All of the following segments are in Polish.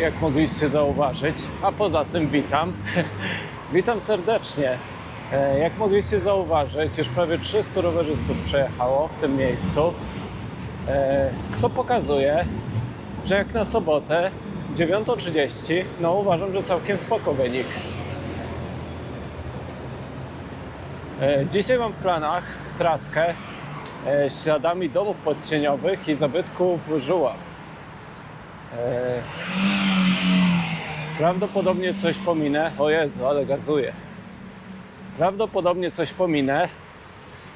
jak mogliście zauważyć, a poza tym witam. Witam serdecznie. Jak mogliście zauważyć, już prawie 300 rowerzystów przejechało w tym miejscu, co pokazuje, że jak na sobotę 9:30, no uważam, że całkiem spoko wynik. Dzisiaj mam w planach traskę śladami domów podcieniowych i zabytków Żuław. Prawdopodobnie coś pominę. O Jezu, ale gazuję. Prawdopodobnie coś pominę,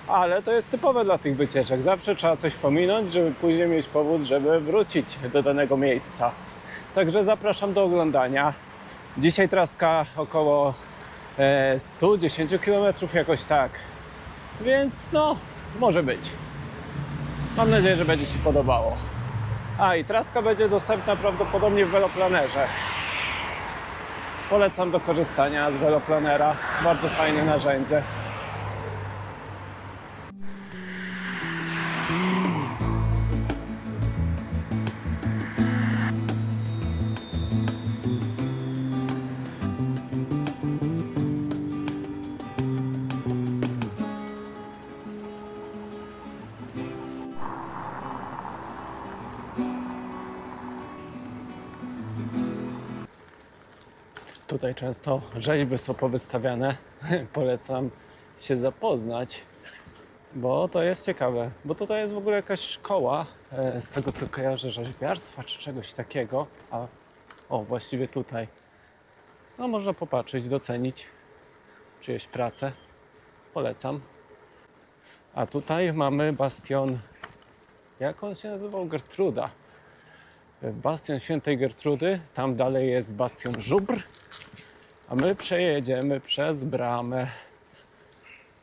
ale to jest typowe dla tych wycieczek. Zawsze trzeba coś pominąć, żeby później mieć powód, żeby wrócić do danego miejsca. Także zapraszam do oglądania. Dzisiaj traska około 110 km, jakoś tak. Więc no, może być. Mam nadzieję, że będzie się podobało. A i traska będzie dostępna prawdopodobnie w Veloplanerze. Polecam do korzystania z Veloplanera. Bardzo fajne narzędzie. Tutaj często rzeźby są powystawiane. Polecam się zapoznać, bo to jest ciekawe. Bo tutaj jest w ogóle jakaś szkoła, z tego co kojarzę, rzeźbiarstwa czy czegoś takiego. O, właściwie tutaj. No można popatrzeć, docenić czyjeś pracę. Polecam. A tutaj mamy bastion, jak on się nazywał? Gertruda. Bastion Świętej Gertrudy. Tam dalej jest bastion Żubr. A my przejedziemy przez bramę.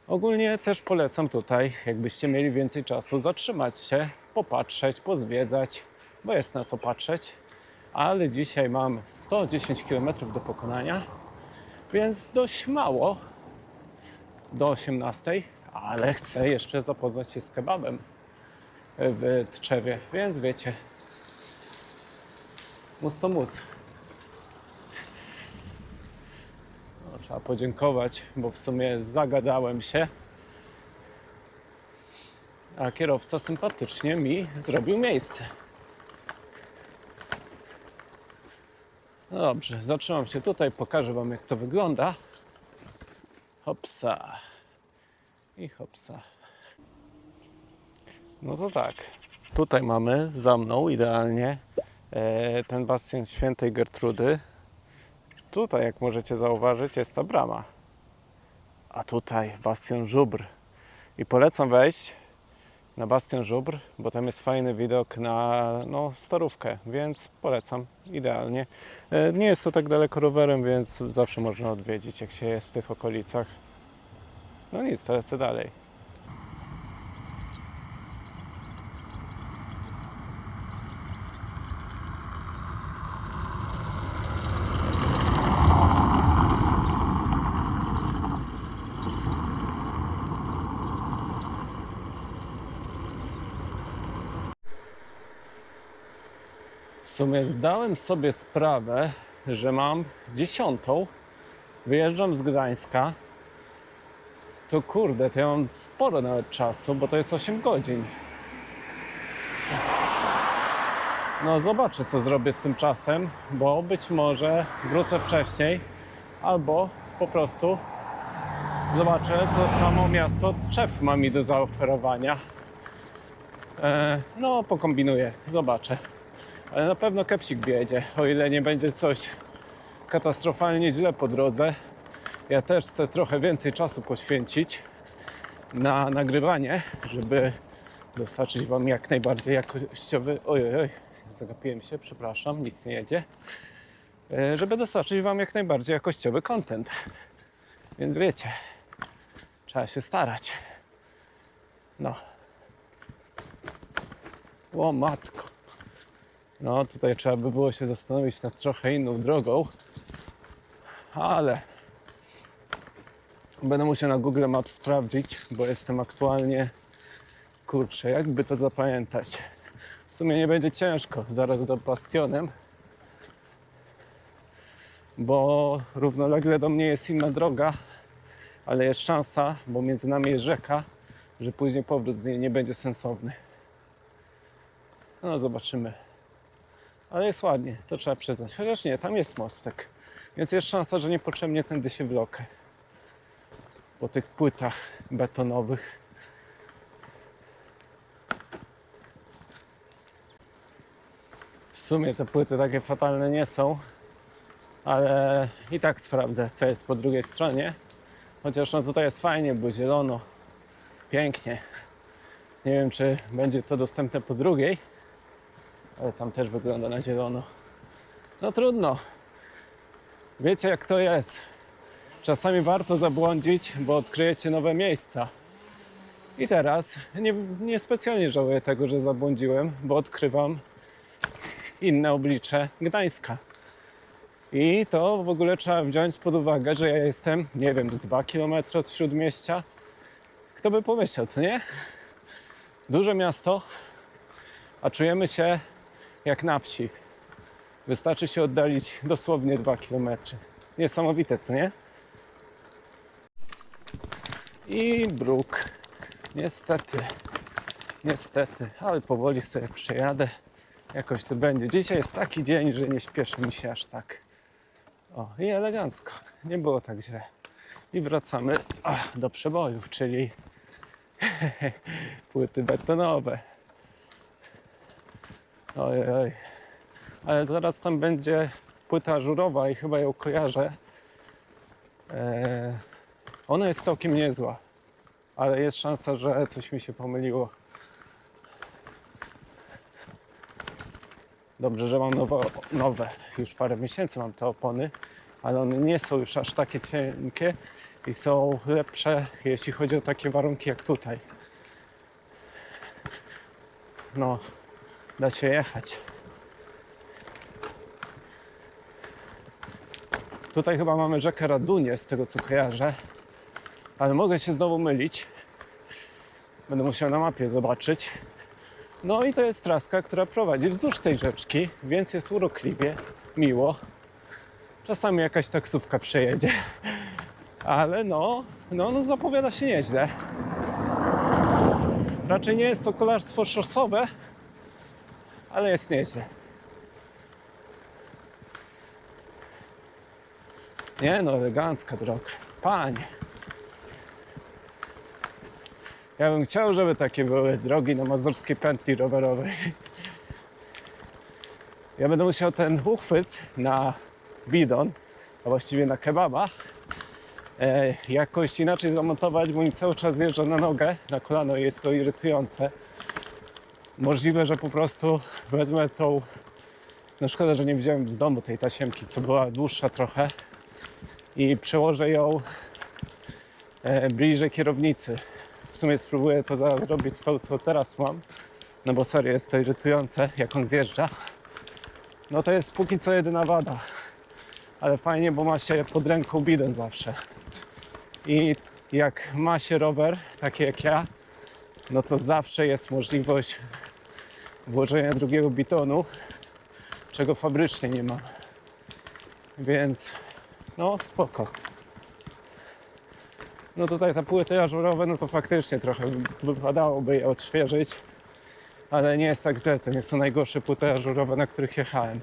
Ogólnie też polecam tutaj, jakbyście mieli więcej czasu, zatrzymać się, popatrzeć, pozwiedzać, bo jest na co patrzeć. Ale dzisiaj mam 110 km do pokonania, więc dość mało do 18, ale chcę jeszcze zapoznać się z kebabem w Tczewie, więc wiecie, mus to mus. Trzeba podziękować, bo w sumie zagadałem się, a kierowca sympatycznie mi zrobił miejsce. No dobrze, zatrzymam się tutaj, pokażę wam jak to wygląda. Hopsa i hopsa. No to tak, tutaj mamy za mną idealnie ten bastion Świętej Gertrudy. Tutaj, jak możecie zauważyć, jest ta brama. A tutaj bastion Żubr. I polecam wejść na bastion Żubr, bo tam jest fajny widok na Starówkę, więc polecam idealnie. Nie jest to tak daleko rowerem, więc zawsze można odwiedzić, jak się jest w tych okolicach. No nic, to lecę dalej. W sumie zdałem sobie sprawę, że mam 10. Wyjeżdżam z Gdańska. To kurde, to ja mam sporo nawet czasu, bo to jest 8 godzin. No zobaczę, co zrobię z tym czasem, bo być może wrócę wcześniej, albo po prostu zobaczę, co samo miasto Tczew ma mi do zaoferowania. No, pokombinuję, zobaczę. Ale na pewno kepsik wjedzie, o ile nie będzie coś katastrofalnie źle po drodze. Ja też chcę trochę więcej czasu poświęcić na nagrywanie, żeby dostarczyć wam jak najbardziej jakościowy... Oj, zagapiłem się, przepraszam, nic nie jedzie. Żeby dostarczyć wam jak najbardziej jakościowy content. Więc wiecie, trzeba się starać. No. O matko. No tutaj trzeba by było się zastanowić nad trochę inną drogą, ale będę musiał na Google Maps sprawdzić, bo jestem aktualnie, kurczę, jakby to zapamiętać. W sumie nie będzie ciężko, zaraz za bastionem bo równolegle do mnie jest inna droga, ale jest szansa, bo między nami jest rzeka, że później powrót z niej nie będzie sensowny. No zobaczymy. Ale jest ładnie, to trzeba przyznać. Chociaż nie, tam jest mostek. Więc jest szansa, że niepotrzebnie tędy się wlokę. Po tych płytach betonowych. W sumie te płyty takie fatalne nie są, ale i tak sprawdzę, co jest po drugiej stronie. Chociaż no tutaj jest fajnie, bo zielono, pięknie. Nie wiem, czy będzie to dostępne po drugiej, ale tam też wygląda na zielono. No trudno. Wiecie, jak to jest. Czasami warto zabłądzić, bo odkryjecie nowe miejsca. I teraz nie specjalnie żałuję tego, że zabłądziłem, bo odkrywam inne oblicze Gdańska. I to w ogóle trzeba wziąć pod uwagę, że ja jestem, nie wiem, z 2 km od śródmieścia. Kto by pomyślał, co nie? Duże miasto, a czujemy się jak na wsi. Wystarczy się oddalić dosłownie 2 km. Niesamowite, co nie? I bruk. Niestety, ale powoli sobie przejadę. Jakoś to będzie. Dzisiaj jest taki dzień, że nie śpieszy mi się aż tak. O, i elegancko. Nie było tak źle. I wracamy do przebojów, czyli płyty betonowe. Oj. Ale zaraz tam będzie płyta ażurowa i chyba ją kojarzę. Ona jest całkiem niezła, ale jest szansa, że coś mi się pomyliło. Dobrze, że mam nowe. Już parę miesięcy mam te opony, ale one nie są już aż takie cienkie i są lepsze, jeśli chodzi o takie warunki jak tutaj. No, da się jechać. Tutaj chyba mamy rzekę Radunię, z tego co kojarzę, ale mogę się znowu mylić. Będę musiał na mapie zobaczyć. No i to jest traska, która prowadzi wzdłuż tej rzeczki, więc jest urokliwie, miło. Czasami jakaś taksówka przejedzie, ale no zapowiada się nieźle. Raczej nie jest to kolarstwo szosowe, ale jest nieźle. Nie no, elegancka droga. Panie. Ja bym chciał, żeby takie były drogi na mazurskiej pętli rowerowej. Ja będę musiał ten uchwyt na bidon, a właściwie na kebaba, jakoś inaczej zamontować, bo mi cały czas zjeżdża na nogę, na kolano i jest to irytujące. Możliwe, że po prostu wezmę tą... No szkoda, że nie wziąłem z domu tej tasiemki, co była dłuższa trochę, i przełożę ją bliżej kierownicy. W sumie spróbuję to zaraz zrobić z tą, co teraz mam, no bo serio jest to irytujące, jak on zjeżdża. No to jest póki co jedyna wada, ale fajnie, bo ma się pod ręką bidon zawsze. I jak ma się rower, taki jak ja, no to zawsze jest możliwość włożenia drugiego bidonu, czego fabrycznie nie ma. Więc no spoko. No tutaj te płyty ażurowe, no to faktycznie trochę wypadałoby je odświeżyć, ale nie jest tak źle, to nie są najgorsze płyty ażurowe, na których jechałem.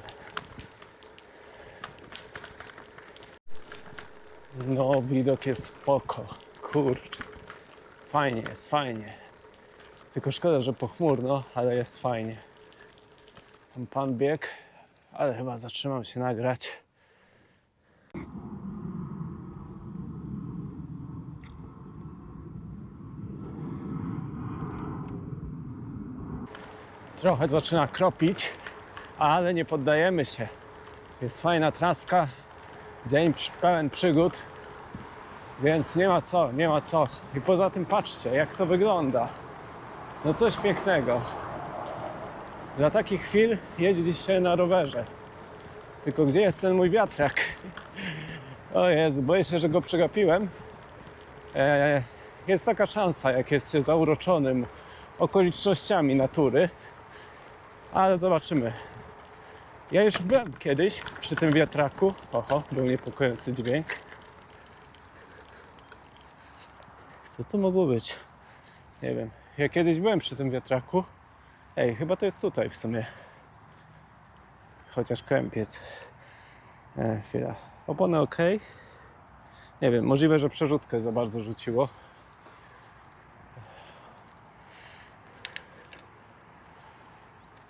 No widok jest spoko, kurczę, fajnie jest, fajnie. Tylko szkoda, że pochmurno, ale jest fajnie. Tam pan biegł, ale chyba zatrzymam się nagrać. Trochę zaczyna kropić, ale nie poddajemy się. Jest fajna traska, dzień pełen przygód, więc nie ma co. I poza tym patrzcie, jak to wygląda. No coś pięknego. Dla takich chwil jeździ się na rowerze. Tylko gdzie jest ten mój wiatrak? O Jezu, boję się, że go przegapiłem. Jest taka szansa, jak jest się zauroczonym okolicznościami natury. Ale zobaczymy. Ja już byłem kiedyś przy tym wiatraku. Oho, był niepokojący dźwięk. Co to mogło być? Nie wiem. Ja kiedyś byłem przy tym wiatraku. Ej, chyba to jest tutaj w sumie. Chociaż Krępiec. Chwila. Opony ok. Nie wiem, możliwe, że przerzutkę za bardzo rzuciło.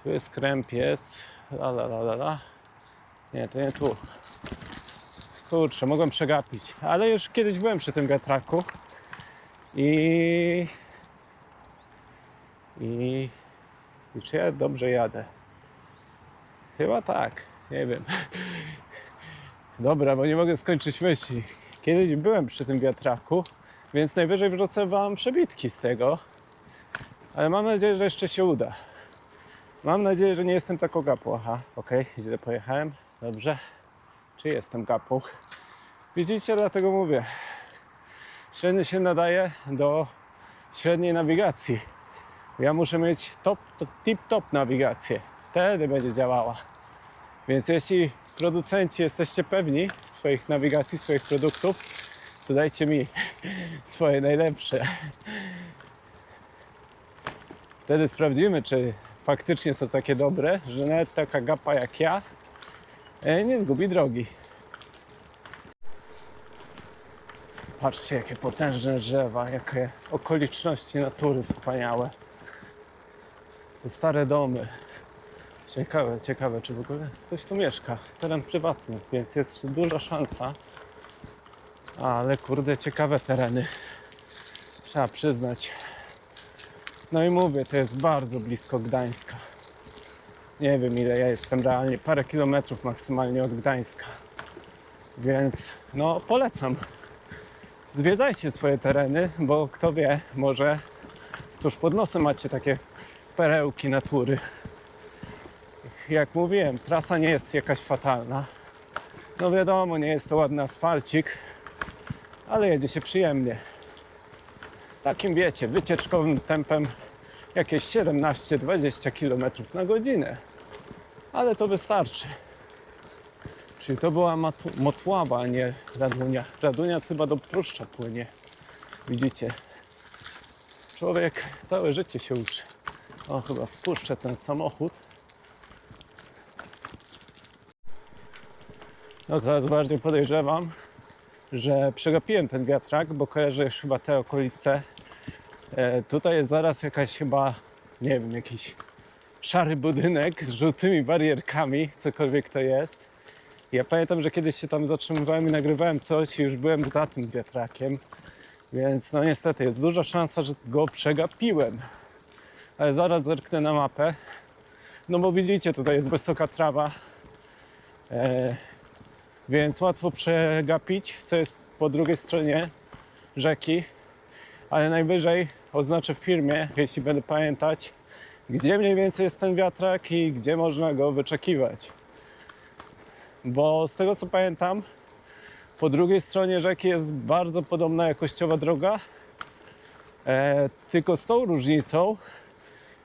Tu jest Krępiec. La. Nie, to nie tu. Kurczę, mogłem przegapić. Ale już kiedyś byłem przy tym wiatraku. I czy ja dobrze jadę? Chyba tak, nie wiem. Dobra, bo nie mogę skończyć myśli. Kiedyś byłem przy tym wiatraku, więc najwyżej wrzucę wam przebitki z tego. Ale mam nadzieję, że jeszcze się uda. Mam nadzieję, że nie jestem taką gapą. Aha, okej, źle pojechałem. Dobrze. Czy jestem gapą? Widzicie, dlatego mówię. Średnio się nadaje do średniej nawigacji. Ja muszę mieć tip-top nawigację. Wtedy będzie działała. Więc jeśli producenci jesteście pewni swoich nawigacji, swoich produktów, to dajcie mi swoje najlepsze. Wtedy sprawdzimy, czy faktycznie są takie dobre, że nawet taka gapa jak ja nie zgubi drogi. Patrzcie, jakie potężne drzewa, jakie okoliczności natury wspaniałe. Te stare domy. Ciekawe, czy w ogóle ktoś tu mieszka. Teren prywatny, więc jest duża szansa. Ale kurde, ciekawe tereny. Trzeba przyznać. No i mówię, to jest bardzo blisko Gdańska. Nie wiem, ile ja jestem realnie, parę kilometrów maksymalnie od Gdańska. Więc no polecam. Zwiedzajcie swoje tereny, bo kto wie, może tuż pod nosem macie takie perełki natury. Jak mówiłem, trasa nie jest jakaś fatalna. No wiadomo, nie jest to ładny asfalcik, ale jedzie się przyjemnie. Z takim, wiecie, wycieczkowym tempem jakieś 17-20 km na godzinę. Ale to wystarczy. Czyli to była Motława, a nie Radunia. Radunia to chyba do Pruszcza płynie. Widzicie? Człowiek całe życie się uczy. O, chyba wpuszczę ten samochód. No coraz bardziej podejrzewam, że przegapiłem ten wiatrak, bo kojarzę już chyba te okolice. Tutaj jest zaraz jakaś chyba, nie wiem, jakiś szary budynek z żółtymi barierkami, cokolwiek to jest. Ja pamiętam, że kiedyś się tam zatrzymywałem i nagrywałem coś i już byłem za tym wiatrakiem. Więc no niestety jest duża szansa, że go przegapiłem. Ale zaraz zerknę na mapę. No bo widzicie, tutaj jest wysoka trawa. Więc łatwo przegapić, co jest po drugiej stronie rzeki. Ale najwyżej oznaczę w filmie, jeśli będę pamiętać, gdzie mniej więcej jest ten wiatrak i gdzie można go wyczekiwać. Bo z tego co pamiętam, po drugiej stronie rzeki jest bardzo podobna jakościowa droga, tylko z tą różnicą,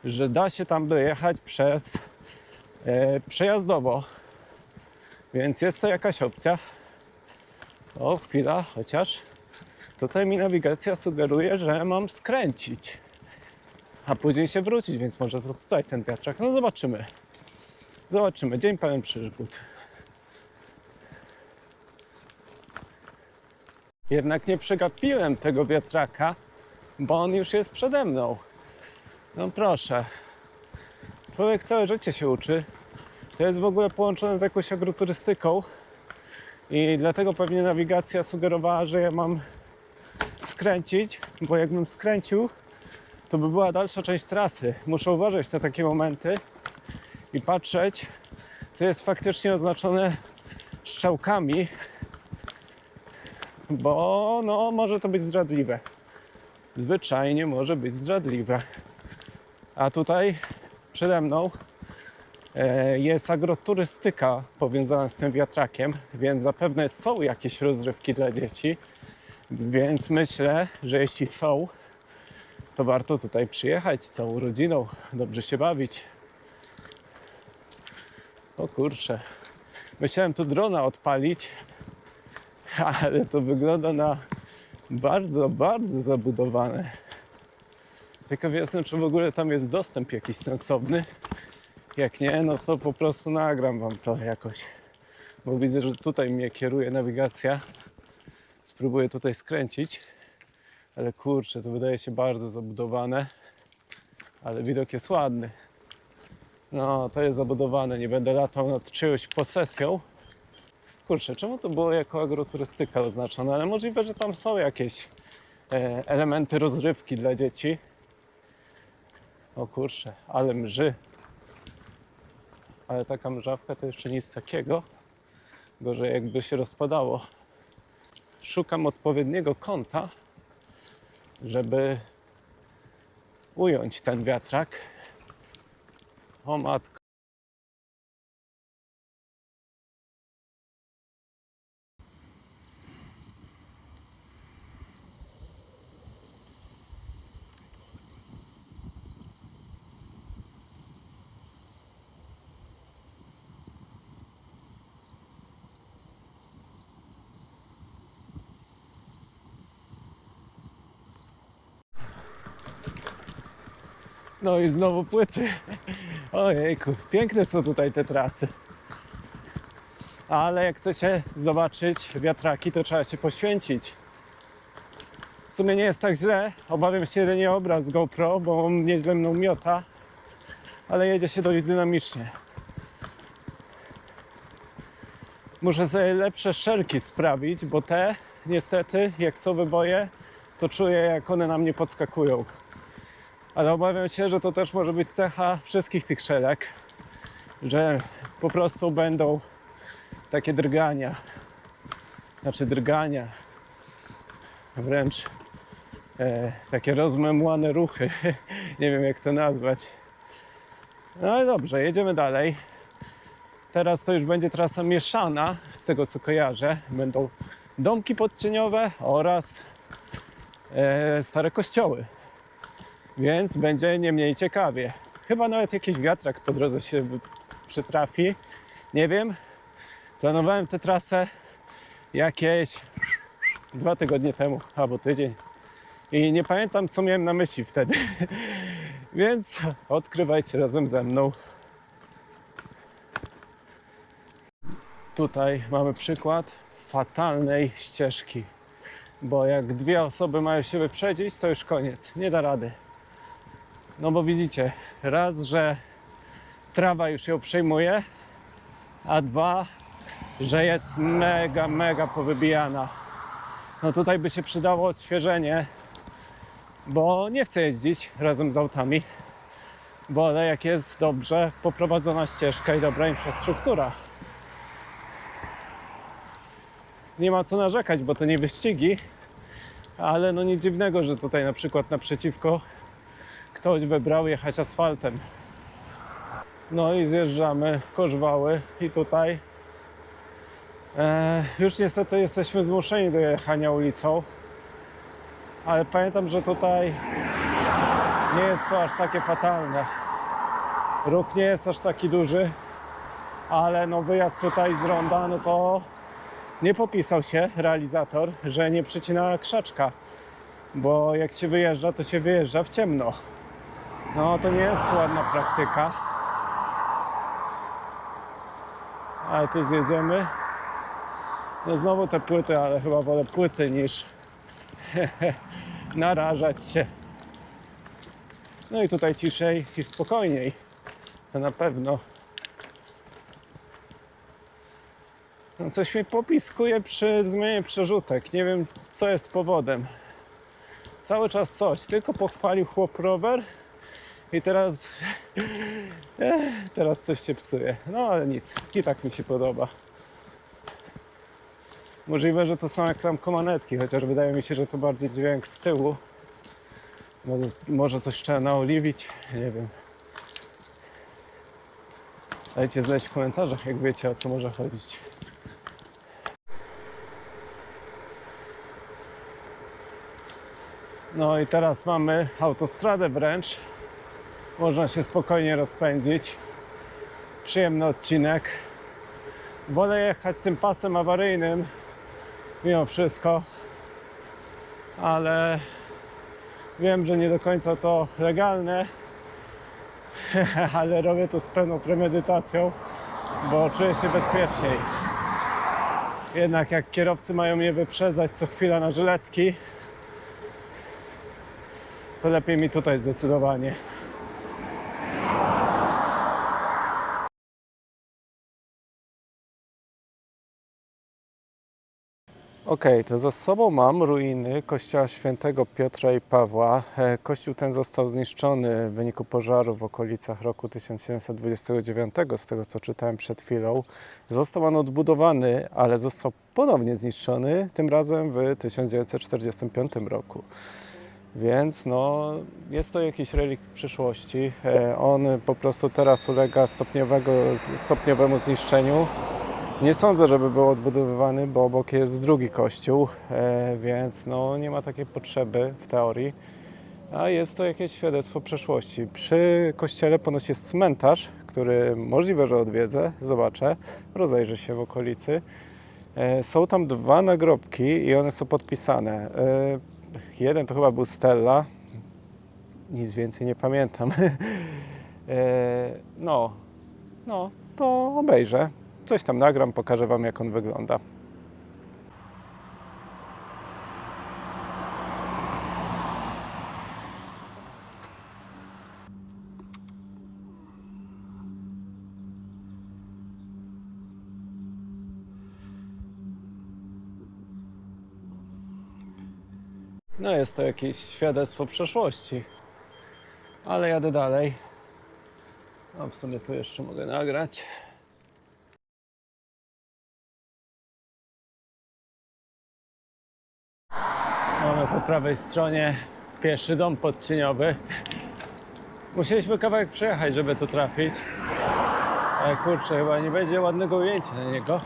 że da się tam dojechać przez przejazdowo, więc jest to jakaś opcja. O, chwila, chociaż tutaj mi nawigacja sugeruje, że mam skręcić, a później się wrócić, więc może to tutaj ten wiatrak. No zobaczymy. Zobaczymy. Dzień pełen przygód. Jednak nie przegapiłem tego wiatraka, bo on już jest przede mną. No proszę. Człowiek całe życie się uczy. To jest w ogóle połączone z jakąś agroturystyką i dlatego pewnie nawigacja sugerowała, że ja mam skręcić, bo jakbym skręcił, to by była dalsza część trasy. Muszę uważać na takie momenty i patrzeć, co jest faktycznie oznaczone strzałkami, bo no, może to być zdradliwe. Zwyczajnie może być zdradliwe. A tutaj przede mną jest agroturystyka powiązana z tym wiatrakiem, więc zapewne są jakieś rozrywki dla dzieci. Więc myślę, że jeśli są, to warto tutaj przyjechać całą rodziną, dobrze się bawić. O kurczę. Myślałem tu drona odpalić, ale to wygląda na bardzo, bardzo zabudowane. Ciekaw jestem, czy w ogóle tam jest dostęp jakiś sensowny. Jak nie, no to po prostu nagram wam to jakoś. Bo widzę, że tutaj mnie kieruje nawigacja. Spróbuję tutaj skręcić. Ale kurczę, to wydaje się bardzo zabudowane. Ale widok jest ładny. No, to jest zabudowane. Nie będę latał nad czyjąś posesją. Kurczę, czemu to było jako agroturystyka oznaczone? Ale możliwe, że tam są jakieś elementy rozrywki dla dzieci. O kurczę, ale mrzy. Ale taka mrzawka to jeszcze nic takiego. Gorzej jakby się rozpadało. Szukam odpowiedniego kąta, żeby ująć ten wiatrak. O matko. No i znowu płyty. Ojejku, piękne są tutaj te trasy. Ale jak chcecie zobaczyć wiatraki, to trzeba się poświęcić. W sumie nie jest tak źle. Obawiam się jedynie obraz z GoPro, bo on nieźle mną miota. Ale jedzie się dość dynamicznie. Muszę sobie lepsze szelki sprawić, bo te niestety, jak są wyboje, to czuję, jak one na mnie podskakują. Ale obawiam się, że to też może być cecha wszystkich tych szelek, że po prostu będą takie drgania. Znaczy drgania. Wręcz takie rozmemłane ruchy. Nie wiem, jak to nazwać. No ale dobrze, jedziemy dalej. Teraz to już będzie trasa mieszana, z tego co kojarzę. Będą domki podcieniowe oraz stare kościoły. Więc będzie nie mniej ciekawie. Chyba nawet jakiś wiatrak po drodze się przytrafi. Nie wiem. Planowałem tę trasę jakieś 2 tygodnie temu, albo tydzień. I nie pamiętam, co miałem na myśli wtedy. Więc odkrywajcie razem ze mną. Tutaj mamy przykład fatalnej ścieżki. Bo jak 2 osoby mają się wyprzedzić, to już koniec. Nie da rady. No bo widzicie, raz, że trawa już ją przejmuje, a 2, że jest mega powybijana. No tutaj by się przydało odświeżenie, bo nie chcę jeździć razem z autami. Wolę, jak jest dobrze poprowadzona ścieżka i dobra infrastruktura. Nie ma co narzekać, bo to nie wyścigi, ale no nic dziwnego, że tutaj na przykład naprzeciwko ktoś wybrał jechać asfaltem. No i zjeżdżamy w Korzwały i tutaj już niestety jesteśmy zmuszeni do jechania ulicą, ale pamiętam, że tutaj nie jest to aż takie fatalne. Ruch nie jest aż taki duży, ale no wyjazd tutaj z ronda, no to nie popisał się realizator, że nie przycina krzaczka, bo jak się wyjeżdża, to się wyjeżdża w ciemno. No to nie jest ładna praktyka. Ale tu zjedziemy. No znowu te płyty, ale chyba wolę płyty niż narażać się. No i tutaj ciszej i spokojniej. To na pewno. No coś mnie popiskuje przy zmianie przerzutek. Nie wiem, co jest powodem. Cały czas coś. Tylko pochwalił chłop rower i teraz teraz coś się psuje. No ale nic. I tak mi się podoba. Możliwe, że to są jak tam komanetki, chociaż wydaje mi się, że to bardziej dźwięk z tyłu. Może coś trzeba naoliwić, nie wiem. Dajcie znać w komentarzach, jak wiecie, o co może chodzić. No i teraz mamy autostradę wręcz. Można się spokojnie rozpędzić. przyjemny odcinek. Wolę jechać tym pasem awaryjnym mimo wszystko, ale wiem, że nie do końca to legalne, ale robię to z pełną premedytacją, bo czuję się bezpieczniej. Jednak jak kierowcy mają mnie wyprzedzać co chwila na żyletki, to lepiej mi tutaj zdecydowanie. Okej, to za sobą mam ruiny kościoła świętego Piotra i Pawła. Kościół ten został zniszczony w wyniku pożaru w okolicach roku 1729, z tego co czytałem przed chwilą. Został on odbudowany, ale został ponownie zniszczony, tym razem w 1945 roku. Więc no, jest to jakiś relikt przyszłości. On po prostu teraz ulega stopniowemu zniszczeniu. Nie sądzę, żeby był odbudowywany, bo obok jest drugi kościół, więc no, nie ma takiej potrzeby w teorii. A jest to jakieś świadectwo przeszłości. Przy kościele ponoć jest cmentarz, który możliwe, że odwiedzę, zobaczę, rozejrzę się w okolicy. Są tam dwa nagrobki i one są podpisane. Jeden to chyba był Stella, nic więcej nie pamiętam. No, to obejrzę. Coś tam nagram, pokażę Wam, jak on wygląda. No jest to jakieś świadectwo przeszłości, ale jadę dalej. No w sumie tu jeszcze mogę nagrać. Mamy po prawej stronie pierwszy dom podcieniowy. Musieliśmy kawałek przejechać, żeby tu trafić. Ale kurczę, chyba nie będzie ładnego ujęcia na niego.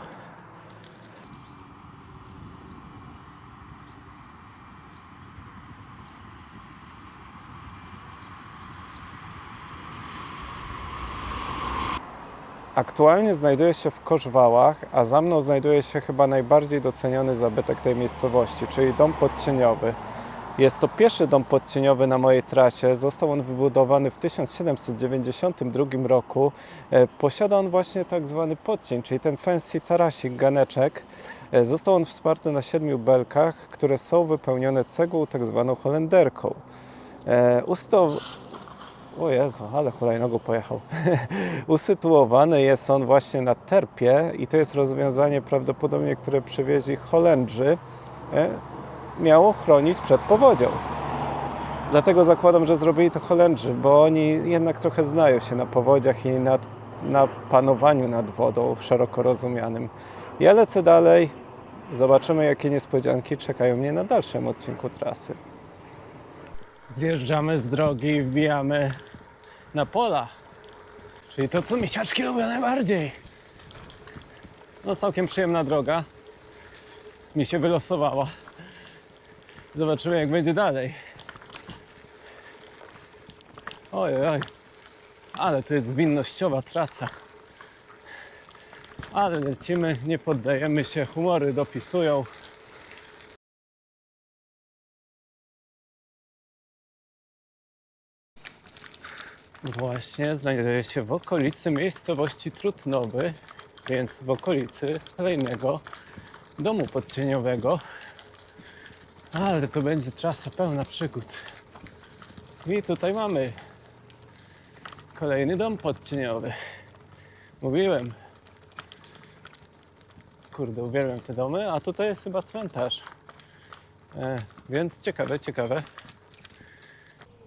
Aktualnie znajduję się w Korzwałach, a za mną znajduje się chyba najbardziej doceniony zabytek tej miejscowości, czyli dom podcieniowy. Jest to pierwszy dom podcieniowy na mojej trasie. Został on wybudowany w 1792 roku. Posiada on właśnie tak zwany podcień, czyli ten fancy tarasik, ganeczek. Został on wsparty na 7 belkach, które są wypełnione cegłą tak zwaną holenderką. O Jezu, ale hulajnogą pojechał. Usytuowany jest on właśnie na terpie i to jest rozwiązanie prawdopodobnie, które przywieźli Holendrzy. Miało chronić przed powodzią. Dlatego zakładam, że zrobili to Holendrzy, bo oni jednak trochę znają się na powodziach i na panowaniu nad wodą szeroko rozumianym. Ja lecę dalej, zobaczymy, jakie niespodzianki czekają mnie na dalszym odcinku trasy. Zjeżdżamy z drogi i wbijamy na pola, czyli to, co misiaczki lubią najbardziej. No całkiem przyjemna droga mi się wylosowała. Zobaczymy, jak będzie dalej. Oj, ale to jest zwinnościowa trasa. Ale lecimy, nie poddajemy się, humory dopisują. Właśnie znajduję się w okolicy miejscowości Trutnowy, więc w okolicy kolejnego domu podcieniowego. Ale to będzie trasa pełna przygód. I tutaj mamy kolejny dom podcieniowy. Mówiłem. Kurde, uwielbiam te domy, a tutaj jest chyba cmentarz. Więc ciekawe.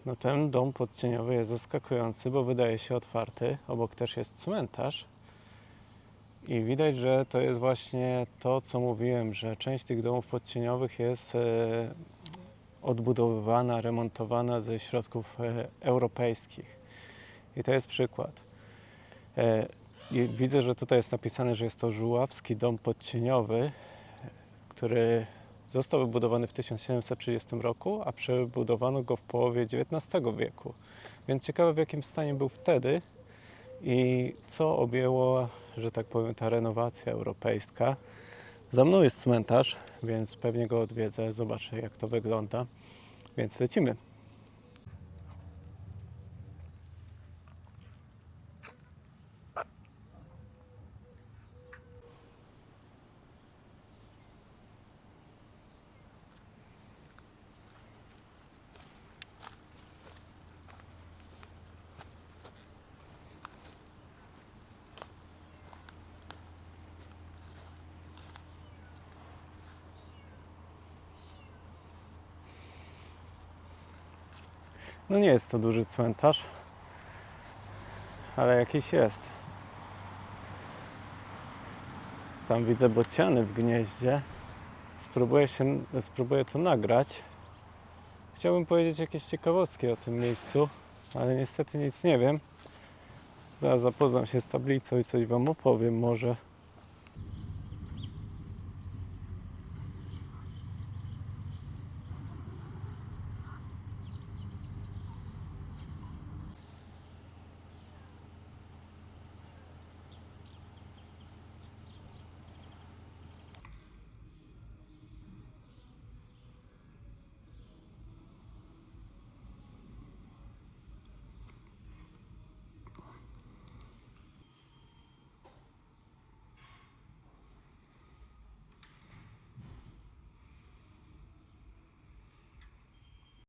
No ten dom podcieniowy jest zaskakujący, bo wydaje się otwarty. Obok też jest cmentarz. I widać, że to jest właśnie to, co mówiłem, że część tych domów podcieniowych jest odbudowywana, remontowana ze środków europejskich. I to jest przykład. I widzę, że tutaj jest napisane, że jest to Żuławski Dom Podcieniowy, który został wybudowany w 1730 roku, a przebudowano go w połowie XIX wieku. Więc ciekawe, w jakim stanie był wtedy i co objęło, że tak powiem, ta renowacja europejska. Za mną jest cmentarz, więc pewnie go odwiedzę, zobaczę jak to wygląda, więc lecimy. No nie jest to duży cmentarz, ale jakiś jest. Tam widzę bociany w gnieździe. Spróbuję to nagrać. Chciałbym powiedzieć jakieś ciekawostki o tym miejscu, ale niestety nic nie wiem. Zaraz zapoznam się z tablicą i coś wam opowiem może.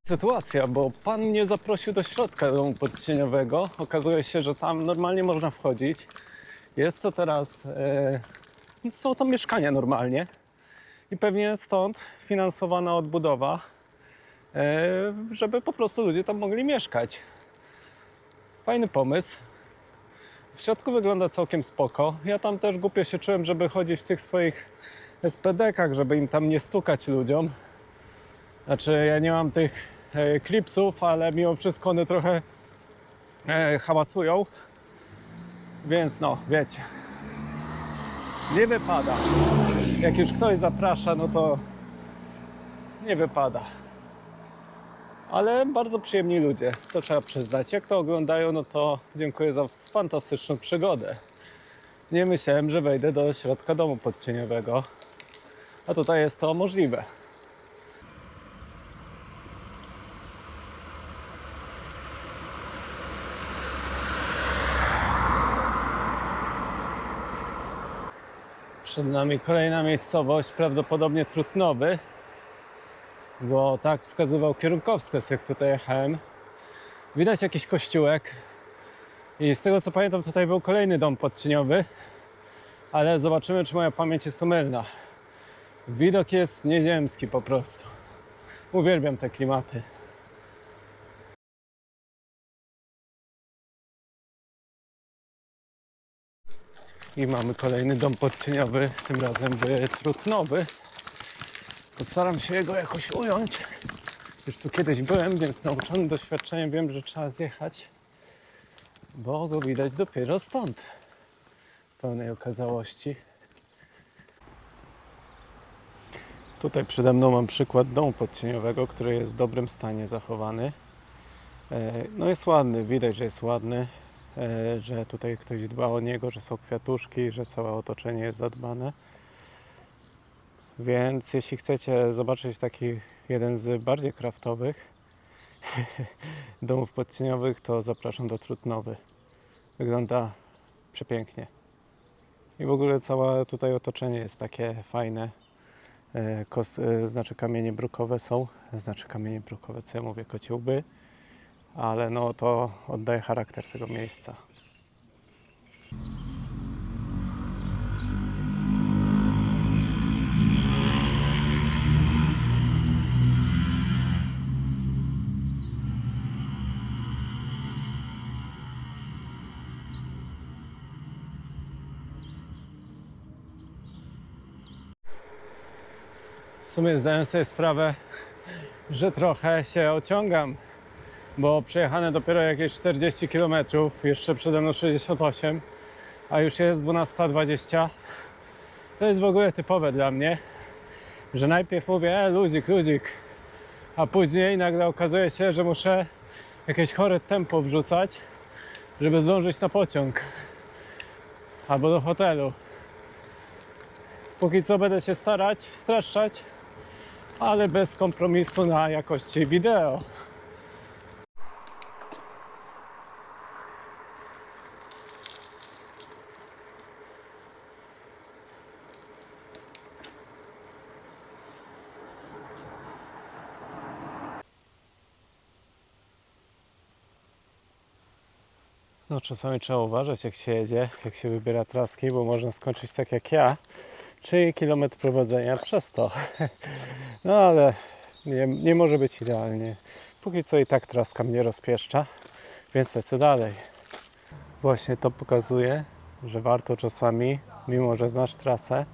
Sytuacja, bo pan mnie zaprosił do środka domu podcieniowego. Okazuje się, że tam normalnie można wchodzić. Jest to teraz, są to mieszkania normalnie i pewnie stąd finansowana odbudowa, żeby po prostu ludzie tam mogli mieszkać. Fajny pomysł. W środku wygląda całkiem spoko. Ja tam też głupio się czułem, żeby chodzić w tych swoich SPD-kach, żeby im tam nie stukać ludziom. Znaczy, ja nie mam tych klipsów, ale mimo wszystko one trochę hałacują. Więc no, wiecie, nie wypada. Jak już ktoś zaprasza, no to nie wypada. Ale bardzo przyjemni ludzie, to trzeba przyznać. Jak to oglądają, no to dziękuję za fantastyczną przygodę. Nie myślałem, że wejdę do środka domu podcieniowego, a tutaj jest to możliwe. Przed nami kolejna miejscowość, prawdopodobnie Trutnowy, bo tak wskazywał kierunkowskaz, jak tutaj jechałem. Widać jakiś kościółek i z tego co pamiętam, tutaj był kolejny dom podcieniowy, ale zobaczymy, czy moja pamięć jest omylna. Widok jest nieziemski po prostu. Uwielbiam te klimaty. I mamy kolejny dom podcieniowy, tym razem Trutnowy. Postaram się go jakoś ująć. Już tu kiedyś byłem, więc nauczony doświadczeniem wiem, że trzeba zjechać, bo go widać dopiero stąd w pełnej okazałości. Tutaj przede mną mam przykład domu podcieniowego, który jest w dobrym stanie zachowany. No jest ładny, widać, że jest ładny, że tutaj ktoś dba o niego, że są kwiatuszki, że całe otoczenie jest zadbane. Więc jeśli chcecie zobaczyć taki jeden z bardziej kraftowych domów podcieniowych, to zapraszam do Trutnowy. Wygląda przepięknie. I w ogóle całe tutaj otoczenie jest takie fajne. Znaczy kamienie brukowe są. Znaczy kamienie brukowe, co ja mówię, kocie łby. Ale no to oddaje charakter tego miejsca. W sumie zdałem sobie sprawę, że trochę się ociągam, bo przejechane dopiero jakieś 40 km, jeszcze przede mną 68, a już jest 12:20. To jest w ogóle typowe dla mnie, że najpierw mówię ludzik, a później nagle okazuje się, że muszę jakieś chore tempo wrzucać, żeby zdążyć na pociąg albo do hotelu. Póki co będę się starać, streszczać, ale bez kompromisu na jakości wideo. No czasami trzeba uważać, jak się jedzie, jak się wybiera traski, bo można skończyć tak jak ja, czyli kilometr prowadzenia przez to. No ale nie może być idealnie. Póki co i tak traska mnie rozpieszcza, więc lecę dalej. Właśnie to pokazuje, że warto czasami, mimo że znasz trasę,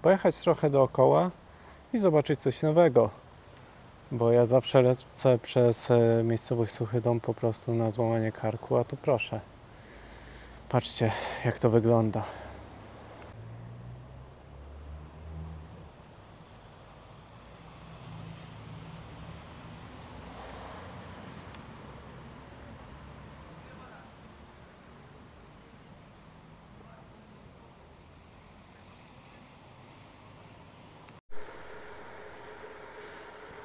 pojechać trochę dookoła i zobaczyć coś nowego. Bo ja zawsze lecę przez miejscowość Suchy Dom po prostu na złamanie karku, a tu proszę. Patrzcie, jak to wygląda.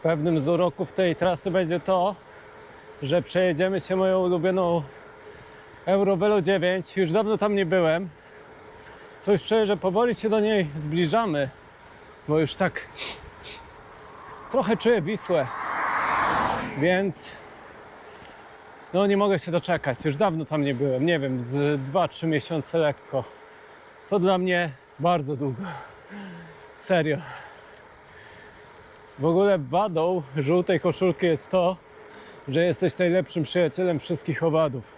Pewnym z uroków tej trasy będzie to, że przejedziemy się moją ulubioną Eurovelo 9. Już dawno tam nie byłem. Coś czuję, że powoli się do niej zbliżamy, bo już tak trochę czuję Wisłę, więc no nie mogę się doczekać. Już dawno tam nie byłem, nie wiem, z 2-3 miesiące lekko. To dla mnie bardzo długo. Serio. W ogóle wadą żółtej koszulki jest to, że jesteś najlepszym przyjacielem wszystkich owadów.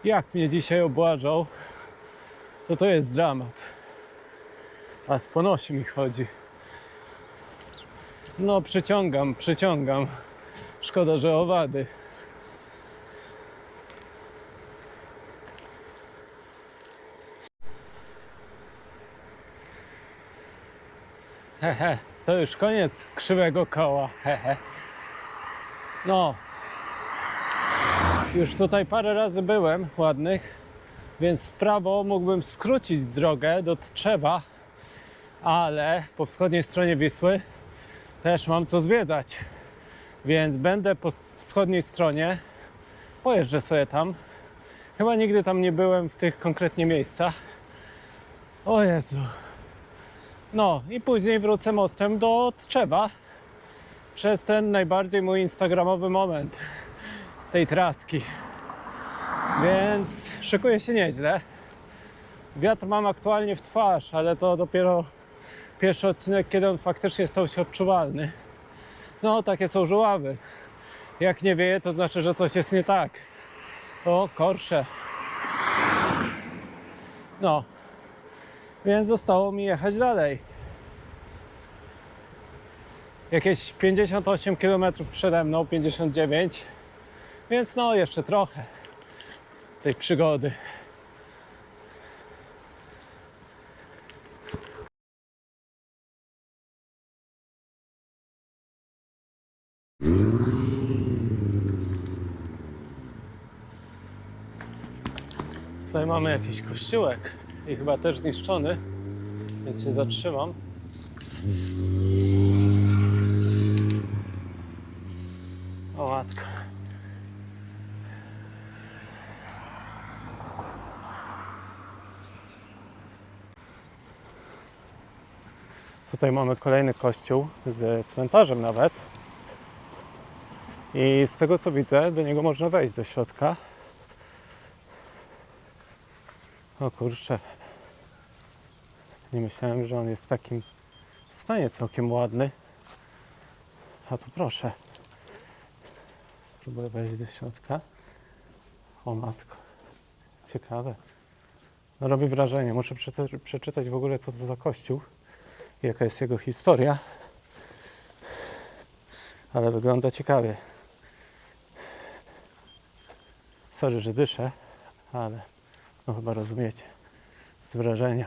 Jak mnie dzisiaj obłażał, to jest dramat. A z ponosi mi chodzi. No przyciągam. Szkoda, że owady. Hehe, to już koniec krzywego koła. Hehe. No. Już tutaj parę razy byłem ładnych, więc w prawo mógłbym skrócić drogę do Tczewa, ale po wschodniej stronie Wisły też mam co zwiedzać. Więc będę po wschodniej stronie, pojeżdżę sobie tam. Chyba nigdy tam nie byłem w tych konkretnie miejscach. O Jezu. No i później wrócę mostem do Tczewa przez ten najbardziej mój instagramowy moment tej traski. Więc szykuje się nieźle. Wiatr mam aktualnie w twarz, ale to dopiero pierwszy odcinek, kiedy on faktycznie stał się odczuwalny. No, takie są żuławy. Jak nie wieje, to znaczy, że coś jest nie tak. O, korsze. No, więc zostało mi jechać dalej. Jakieś 58 km przede mną, 59. Więc no, jeszcze trochę tej przygody. Tutaj mamy jakiś kościółek i chyba też zniszczony, więc się zatrzymam. O matko. Tutaj mamy kolejny kościół z cmentarzem nawet. I z tego co widzę, do niego można wejść do środka. O kurczę. Nie myślałem, że on jest w takim stanie całkiem ładny. A tu proszę. Spróbuję wejść do środka. O matko. Ciekawe. No, robi wrażenie. Muszę przeczytać w ogóle, co to za kościół i jaka jest jego historia. Ale wygląda ciekawie. Sorry, że dyszę, ale no chyba rozumiecie. Z wrażenia.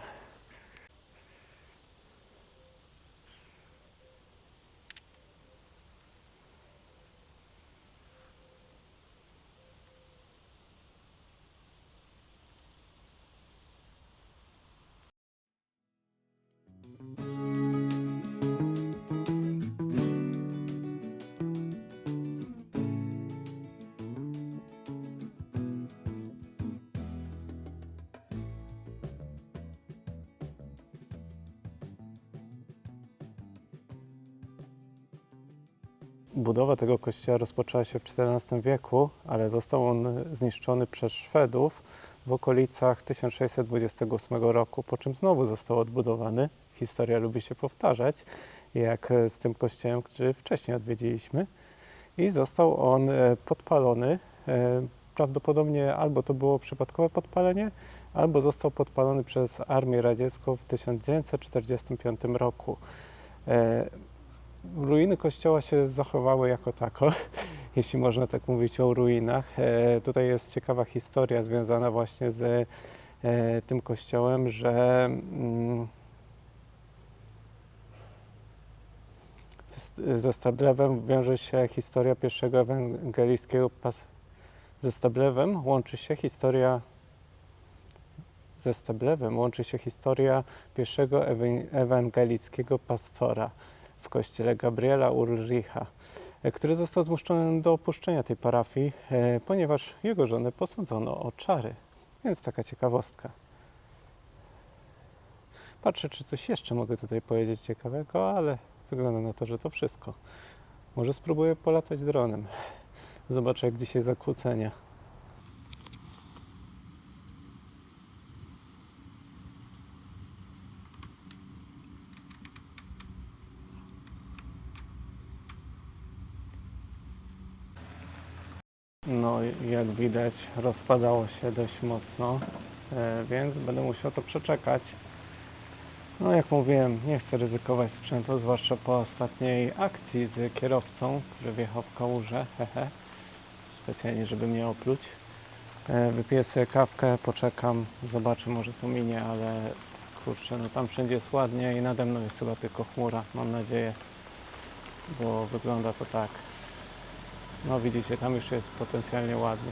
Budowa tego kościoła rozpoczęła się w XIV wieku, ale został on zniszczony przez Szwedów w okolicach 1628 roku, po czym znowu został odbudowany. Historia lubi się powtarzać, jak z tym kościołem, który wcześniej odwiedziliśmy. I został on podpalony. Prawdopodobnie albo to było przypadkowe podpalenie, albo został podpalony przez Armię Radziecką w 1945 roku. Ruiny kościoła się zachowały jako tako, jeśli można tak mówić o ruinach. Tutaj jest ciekawa historia związana właśnie z tym kościołem, że ze Stablewem wiąże się historia pierwszego ewangelickiego ze Stablewem łączy się historia pierwszego ewangelickiego pastora w kościele Gabriela Ulricha, który został zmuszony do opuszczenia tej parafii, ponieważ jego żonę posądzono o czary. Więc taka ciekawostka. Patrzę, czy coś jeszcze mogę tutaj powiedzieć ciekawego, ale wygląda na to, że to wszystko. Może spróbuję polatać dronem. Zobaczę, jak dzisiaj zakłócenia. No, jak widać, rozpadało się dość mocno, więc będę musiał to przeczekać. No, jak mówiłem, nie chcę ryzykować sprzętu, zwłaszcza po ostatniej akcji z kierowcą, który wjechał w kałużę, specjalnie, żeby mnie opluć. Wypiję sobie kawkę, poczekam, zobaczę, może to minie, ale kurczę, no tam wszędzie jest ładnie i nade mną jest chyba tylko chmura, mam nadzieję, bo wygląda to tak. No widzicie, tam już jest potencjalnie ładnie.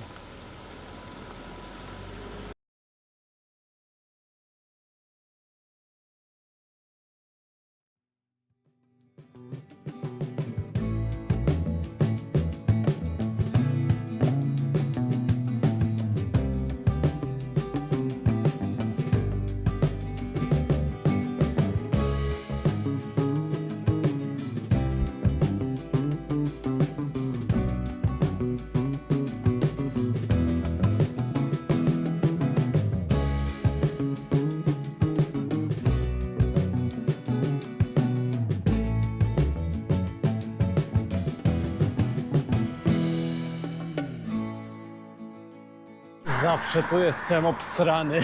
Zawsze tu jestem obsrany.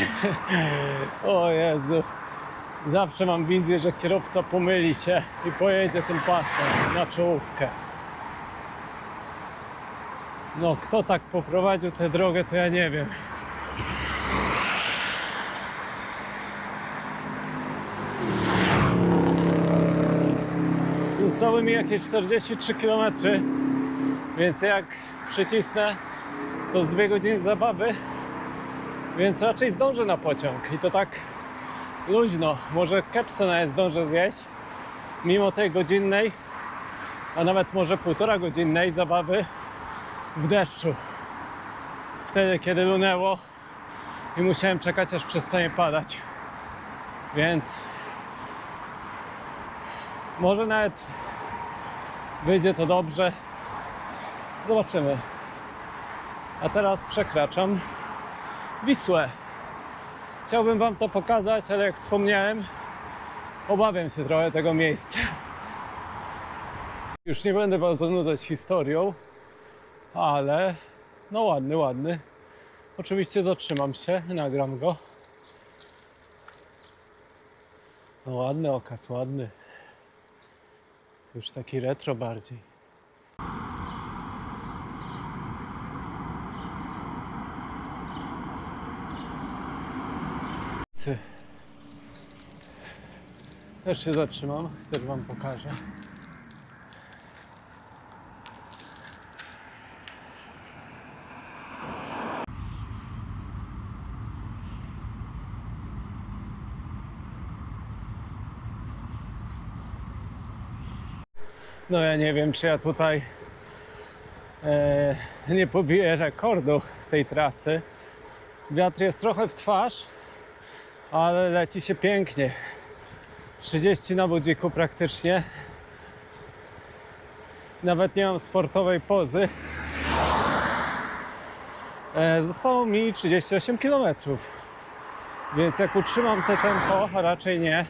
O Jezu. Zawsze mam wizję, że kierowca pomyli się i pojedzie tym pasem na czołówkę. No, kto tak poprowadził tę drogę, to ja nie wiem. Zostały mi jakieś 43 km, więc jak przycisnę, to z 2 godziny zabawy, więc raczej zdążę na pociąg i to tak luźno. Może kepsę nawet zdążę zjeść, mimo tej godzinnej, a nawet może 1,5 godzinnej zabawy w deszczu. Wtedy, kiedy lunęło i musiałem czekać, aż przestanie padać. Więc może nawet wyjdzie to dobrze. Zobaczymy. A teraz przekraczam Wisłę. Chciałbym wam to pokazać, ale jak wspomniałem, obawiam się trochę tego miejsca. Już nie będę was zanudzać historią, ale no ładny, ładny. Oczywiście zatrzymam się, nagram go. No ładny okaz, ładny. Już taki retro bardziej. Też się zatrzymam, też wam pokażę. No ja nie wiem, czy ja tutaj nie pobiję rekordu tej trasy. Wiatr jest trochę w twarz, ale leci się pięknie. 30 na budziku praktycznie. Nawet nie mam sportowej pozy. Zostało mi 38 km. Więc jak utrzymam te tempo, a raczej nie,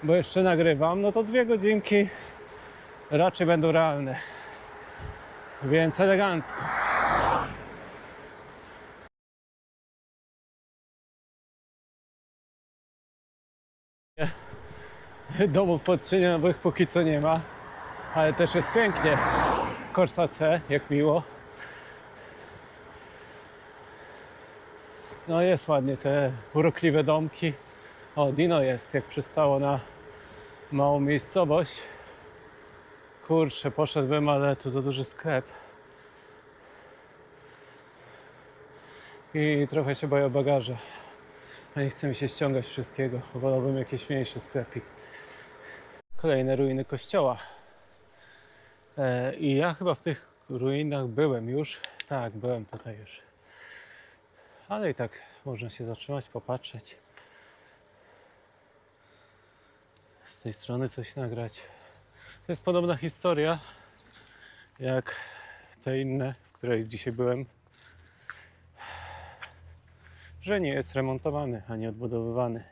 bo jeszcze nagrywam, no to 2 godzinki raczej będą realne. Więc elegancko. Domów podcieniowych póki co nie ma, ale też jest pięknie. Corsa C, jak miło. No jest ładnie, te urokliwe domki. O, Dino jest, jak przystało na małą miejscowość. Kurczę, poszedłbym, ale tu za duży sklep. I trochę się boję o bagaże. A nie chce mi się ściągać wszystkiego. Wolałbym jakiś mniejszy sklepik. Kolejne ruiny kościoła. I ja chyba w tych ruinach byłem już. Tak, byłem tutaj już. Ale i tak można się zatrzymać, popatrzeć. Z tej strony coś nagrać. To jest podobna historia jak te inne, w której dzisiaj byłem. Że nie jest remontowany, ani odbudowywany.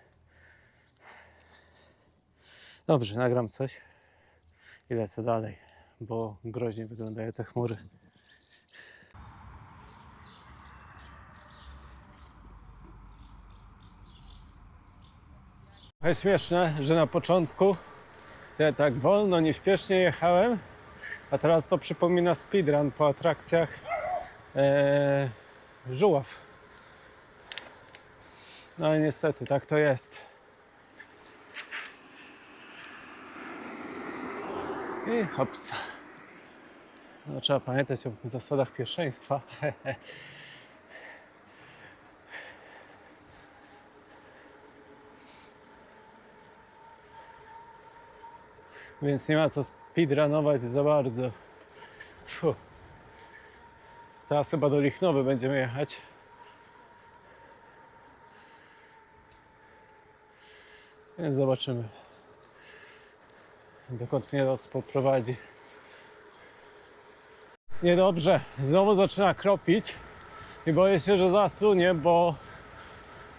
Dobrze, nagram coś i lecę dalej, bo groźnie wyglądają te chmury. Jest śmieszne, że na początku ja tak wolno, nieśpiesznie jechałem, a teraz to przypomina speedrun po atrakcjach Żuław. No ale niestety tak to jest. I hops. No, trzeba pamiętać o zasadach pierwszeństwa. Więc nie ma co speedrunować za bardzo. Fuh. Teraz chyba do Lichnowy będziemy jechać. Więc zobaczymy, dokąd mnie los poprowadzi. Niedobrze, znowu zaczyna kropić i boję się, że zaslunie, bo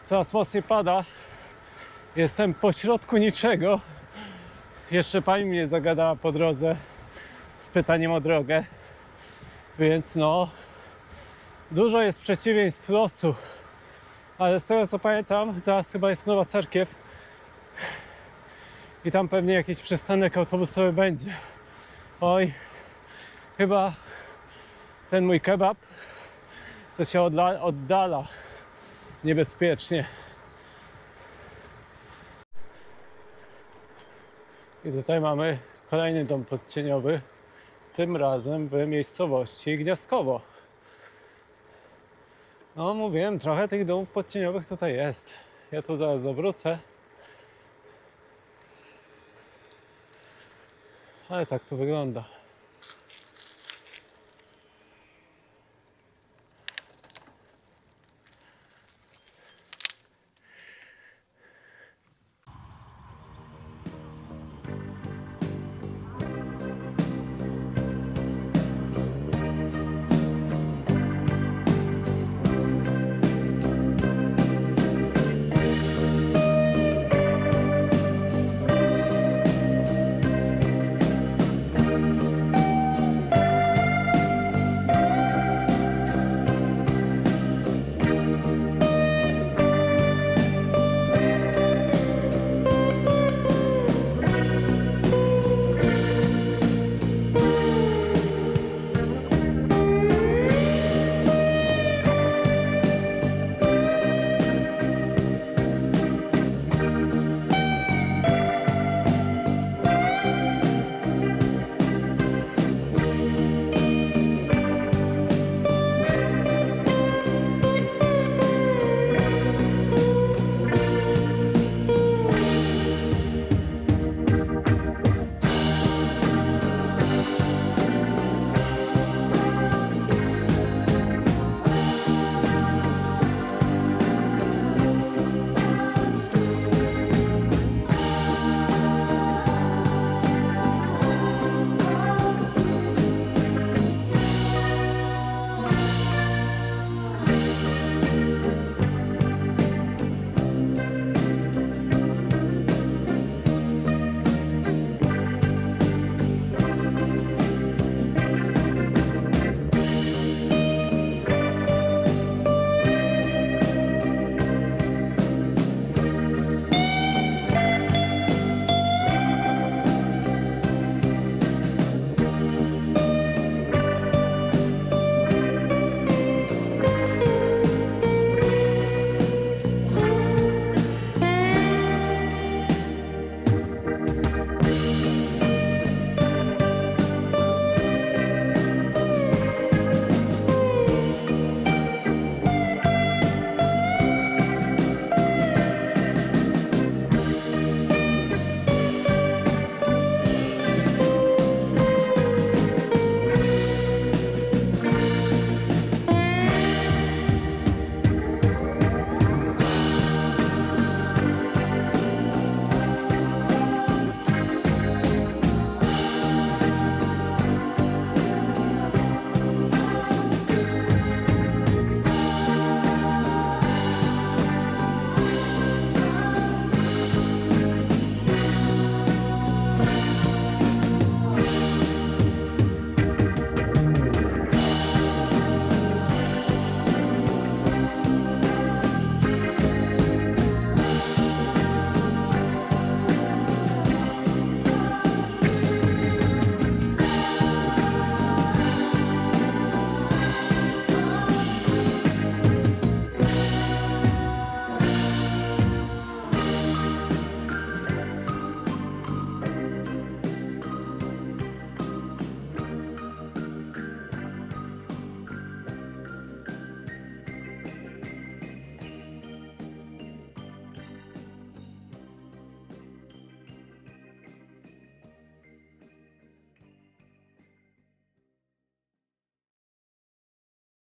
coraz mocniej pada. Jestem pośrodku niczego. Jeszcze pani mnie zagadała po drodze z pytaniem o drogę, więc no, dużo jest przeciwieństw losu, ale z tego co pamiętam, zaraz chyba jest nowa cerkiew i tam pewnie jakiś przystanek autobusowy będzie. Oj, chyba ten mój kebab to się oddala niebezpiecznie. I tutaj mamy kolejny dom podcieniowy, tym razem w miejscowości Gniazdkowo. No mówiłem, trochę tych domów podcieniowych tutaj jest. Ja tu zaraz zawrócę. Ale tak to wygląda.